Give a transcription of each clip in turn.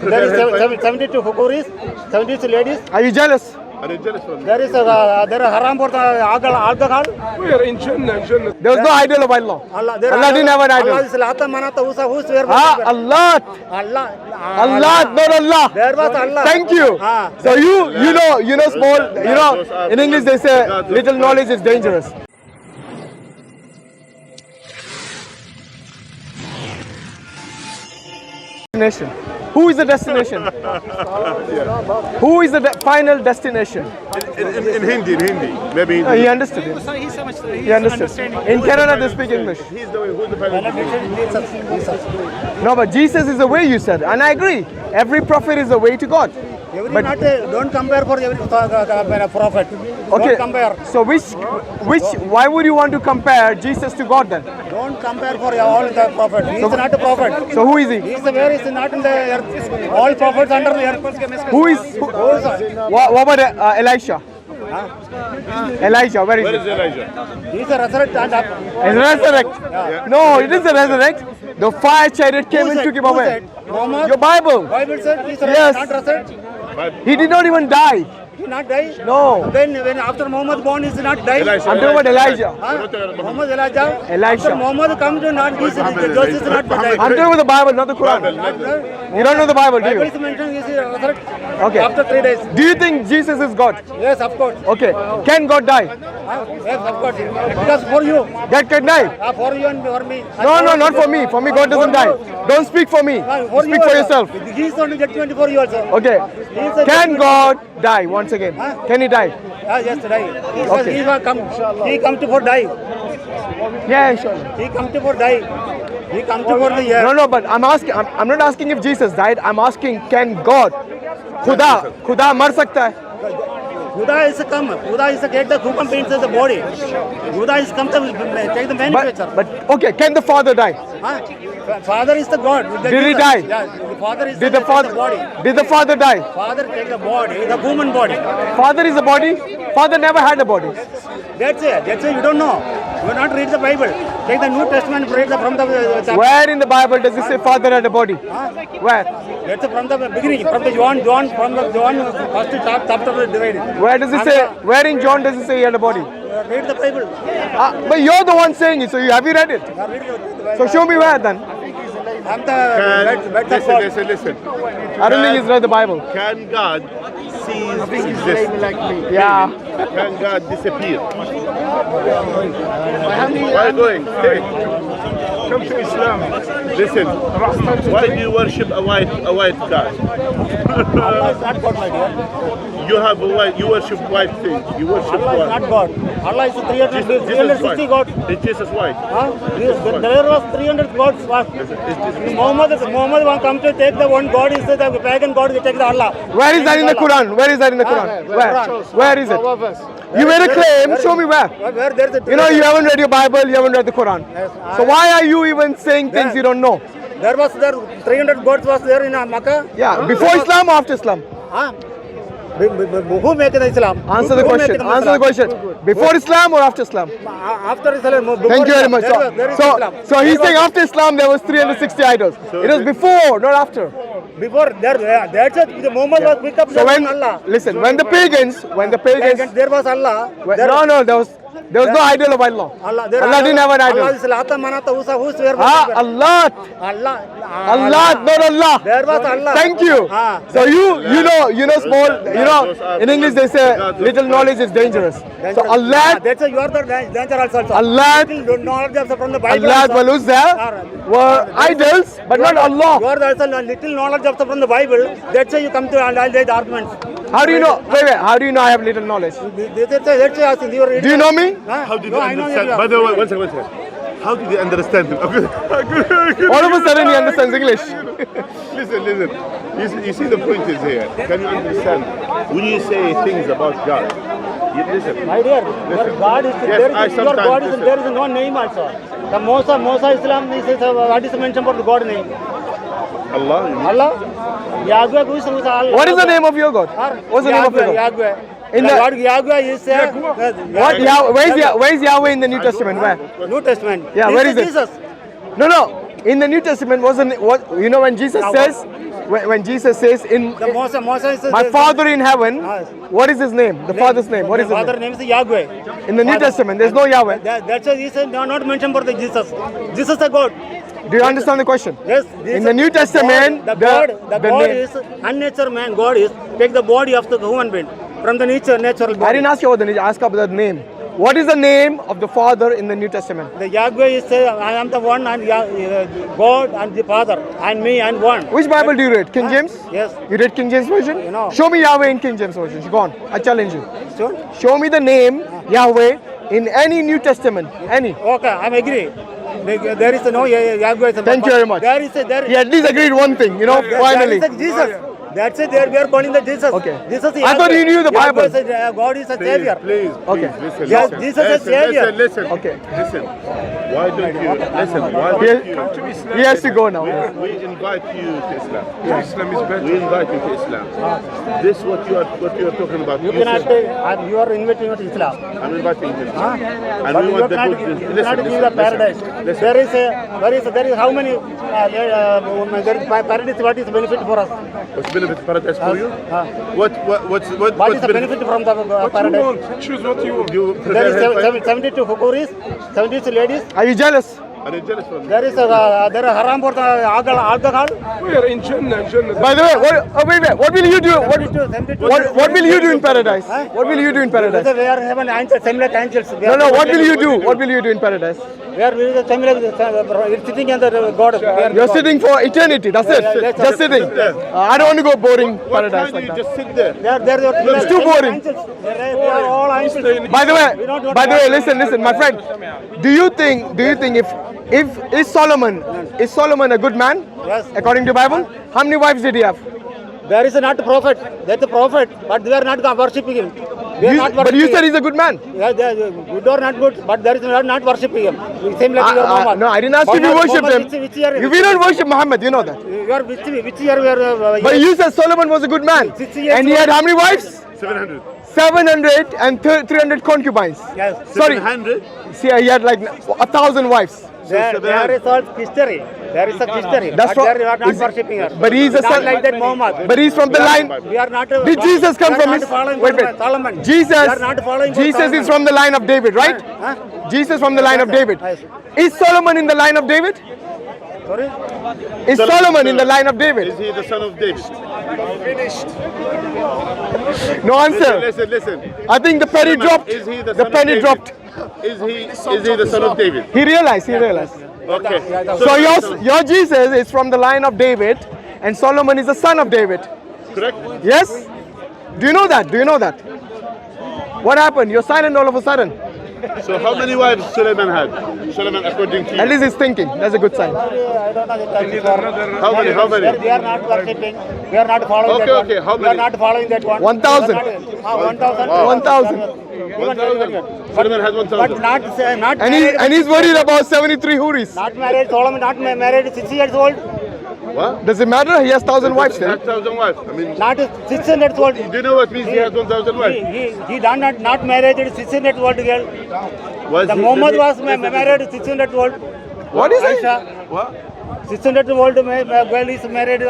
There is 72 hukuris, 72 ladies. Are you jealous? There is there are haram for the alcohol. We are in Jannah, Jannah. There was no idol of Allah. Allah didn't have an idol. Allah is Lata Manata Usa, who's there? Allah. Allah. Allah, not Allah. There was Allah. Thank you. So you know small, in English they say little knowledge is dangerous. Destination. Who is the destination? Who is the final destination? In Hindi, maybe Hindi. He understood it. He understood. In Canada they speak English. He's the way, who's the final? No, but Jesus is the way, you said, and I agree. Every prophet is the way to God. But don't compare for every prophet. Okay. Don't compare. So why would you want to compare Jesus to God then? Don't compare for all the prophets. He is not a prophet. So who is he? He is where is not in the earth. All prophets under the earth. Who is? What about Elisha? Elijah, where is he? Elijah? He is a resurrect and up. Resurrect. No, it is a resurrect. The fire chariot came and took him away. Your Bible. Bible said he is Yes. not resurrect. He did not even die. He not die. No. When after Muhammad born, he is not die. I'm talking about Elijah. Muhammad Elijah. Elisha. After Muhammad come to not Jesus is not die. I'm talking about the Bible, not the Quran. You don't know the Bible, do Bible you? is mentioned. He is resurrect. Okay. After 3 days. Do you think Jesus is God? Yes, of course. Okay. Can God die? Yes, of course. Because for you. God can die. For you and for me. No, not for me. For me, God doesn't die. Don't speak for me. Speak for yourself. He is only judgment for you also. Okay. Can God die once again? Can he die? Yes, die. Okay. He come to for die. Yeah, sure. He come to for die. He come to for the year. No, but I'm asking. I'm not asking if Jesus died. I'm asking, can God? खुदा मर सकता है? Buddha is come. Buddha is take the hukum pains the body. Buddha is come to take the manufacture. But okay, can the Father die? Father is the God. Did he die? Yeah, the Father is Did the the Father? body. Did the Father die? Father take the body, the human body. Father is a body. Father never had a body. That's it. You don't know. You not read the Bible. Take the New Testament. Read from the. Where in the Bible does it say Father had a body? Where? That's from the beginning. From the John first chapter divided. Where does it say? Where in John does it say he had a body? Read the Bible. But you're the one saying it. So have you read it? So show me where then. I'm the Listen. I don't think he's read the Bible. Can God cease to exist? Yeah. Can God disappear? Where are you going? Stay. Come to Islam. Listen. Why do you worship a white God? Allah is not God, my dear. You have a white. You worship white things. You worship Allah is not God. Allah is 360 God. Is Jesus white? There was 300 gods. Muhammad want come to take the one God is the pagan God. They take the Allah. Where is that in the Quran? Where is that in the Quran? Where is it? You made a claim. Show me where. Where there's a You know you haven't read your Bible. You haven't read the Quran. So why are you even saying things you don't know? There 300 gods was there in Makkah. Yeah. Before Islam or after Islam? Who make the Islam? Answer the question. Answer the question. Before Islam or after Islam? After Islam. Thank you very much. There is Islam. So he's saying after Islam there was 360 idols. It was before, not after. Before that's it. The Muhammad was picked up So when Allah. listen, when the pagans, There was Allah. no, there was no idol of Allah. Allah didn't have an idol. Allah is Lata Manata Usa, who's there? Allah, not Allah. There was Allah. Thank you. So you know small, in English they say little knowledge is dangerous. So Allah, That's you are the danger also. Allah, Little knowledge also from the Bible. Allah wal Uzza were idols, but not You Allah. are also little knowledge also from the Bible. That's why you come to the arguments. How do you know? Wait. How do you know I have little knowledge? That's why I think you are. Do you know me? How did you understand? By the way, one second. How did you understand him? All of a sudden he understands English. Listen. You see the point is here. Can you understand? When you say things about God, you listen. My dear, God is Yes, there. I Is your God is sometimes there is no name also. The Musa Islam is what is mentioned for the God name? Allah. Yahweh who is Allah. What is the name of your God? What's the name of your God? Yahweh. In the God Yahweh is what? Where is Yahweh in the New Testament? Where? New Testament. Yeah, where is it? Jesus. No. In the New Testament wasn't what when Jesus says when Jesus says in The Moses is my Father in heaven, what is his name? The Father's name. What is his Father name? name is Yahweh. In the New Testament, there's no Yahweh. That's why he said not mentioned for the Jesus. Jesus is a God. Do you understand the question? Yes. In the New Testament, the God name- is unnatural man. God is take the body of the human being from the natural I body. didn't ask you about the name. I asked about the name. What is the name of the Father in the New Testament? The Yahweh is I am the one and God and the Father and me and one. Which Bible do you read? King James? Yes. You read King James version? You know. Show me Yahweh in King James version. Go on. I challenge you. Sure. Show me the name Yahweh in any New Testament. Any. Okay, I agree. There is no Yahweh. Thank you very much. There is He at least agreed one thing, you know, finally. There is a Jesus. That's it. We are calling the Jesus. Okay. Jesus is I thought you knew the Bible. Yahweh said, God is a savior. Please, Okay. listen. Yes, listen. Jesus is listen, Savior. Listen. Okay. Listen. Why don't you listen? Why He, don't you? he has to go now. We invite you to Islam. Islam is better. We invite you to Islam. This what you are talking about. You cannot. You are inviting to Islam. I'm inviting you. Huh? And But we you want the cannot, good. you cannot give the paradise. There is how many there is paradise. What is the benefit for us? What's benefit paradise for you? Huh? What What what's is the benefit from the paradise? Choose what you want. You There is prefer hellfire? 72 hukuris, 72 ladies. Are you jealous? Are you jealous of me? There is haram for the alcohol. We are in Jannah, Jannah. By the way, what will you do? What will you do in paradise? What will you do in paradise? We are heaven angels, same like angels. No, what will you do? What will you do in paradise? We are same like sitting under God. You're sitting for eternity, that's it. Yeah, Just sitting. I don't want to go boring What paradise kind like you that. just sit there? It's too boring. We are all angels. By the way, listen, my friend. Do you think if Solomon a good man? Yes. According to Bible, how many wives did he have? There is not a prophet. That's a prophet, but they are not worshipping him. We are not But you worshipping said him. he's a good man. Yeah, they are good or not good, but there is not worshipping him. Same like your Muhammad. No, I didn't ask you if you worship him. Which year? We don't worship Muhammad, you know that. You are which year we are? But you said Solomon was a good man. 60 years And he had how many wives? 700. 700 and 300 concubines. Yes. Sorry. 700? See, he had like 1,000 wives. There is all history. There is a history. That's but what- they are not is- worshipping her. but he is a not son- like that Muhammad. But he's from the line. We are not. Did Jesus come we are from not his? following Wait. Solomon. We Jesus. are not following Jesus is from the line of David, right? Huh? Jesus from the line of David. Yes. Is Solomon in the line of David? Sorry. Is Solomon in the line of David? Is he the son of David? No answer. Listen. I think the penny Solomon, dropped. is he the The son of penny David? dropped. Is he the son of David? He realized. Okay. So your Jesus is from the line of David, and Solomon is the son of David. correct? Yes? Do you know that? What happened? You're silent all of a sudden. So how many wives Solomon had? Solomon, according to At you. least he's thinking. That's a good sign. I don't know the time. How many? We are not worshipping. We are not following that one. Okay, how We are many? not following that one. 1,000. 1,000. Wow. 1,000. Solomon had But 1,000. not And he's worried about 73 huris. Not married. Solomon not married. 60 years old. What? Does it matter? He has 1,000 wives He still. had 1,000 wives. I mean, Not 600 old. do you know what means he has 1,000 wives? He done not married 600 old girl. Was The he- Muhammad did he- was married 600 old. What is it? Aisha. What? 600 old girl is married.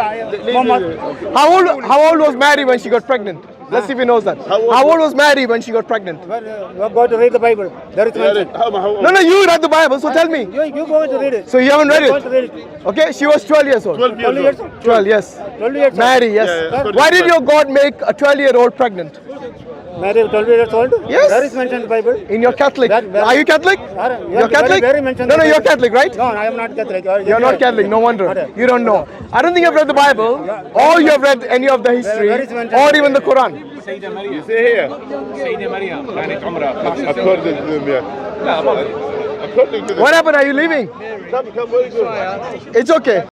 Muhammad. How old was Mary when she got pregnant? Let's see if he knows that. How old How old was Mary when she got pregnant? You are going to read the Bible. There is mention. How No, you read the Bible, so tell me. You going to read it. So you haven't read You are going to it? read it. Okay, she was 12 years old. 12 12 years years old. old. 12, yes. 12 years old. Mary, yes. Yeah, yeah. Why did your God make a 12-year-old pregnant? Married 12 years old? Yes. There is mentioned in the Bible. In your Catholic. That- Are you Catholic? You're Catholic? Very mentioned No, in the you're Bible. Catholic, right? No, I am not Catholic. You're not Catholic, no wonder. You don't know. I don't think you've read the Bible, or you have read any of the history, Where is mentioned? or even the Quran. You see here? According to them, yeah. According to them. What happened? Are you leaving? Come, where you going? It's okay.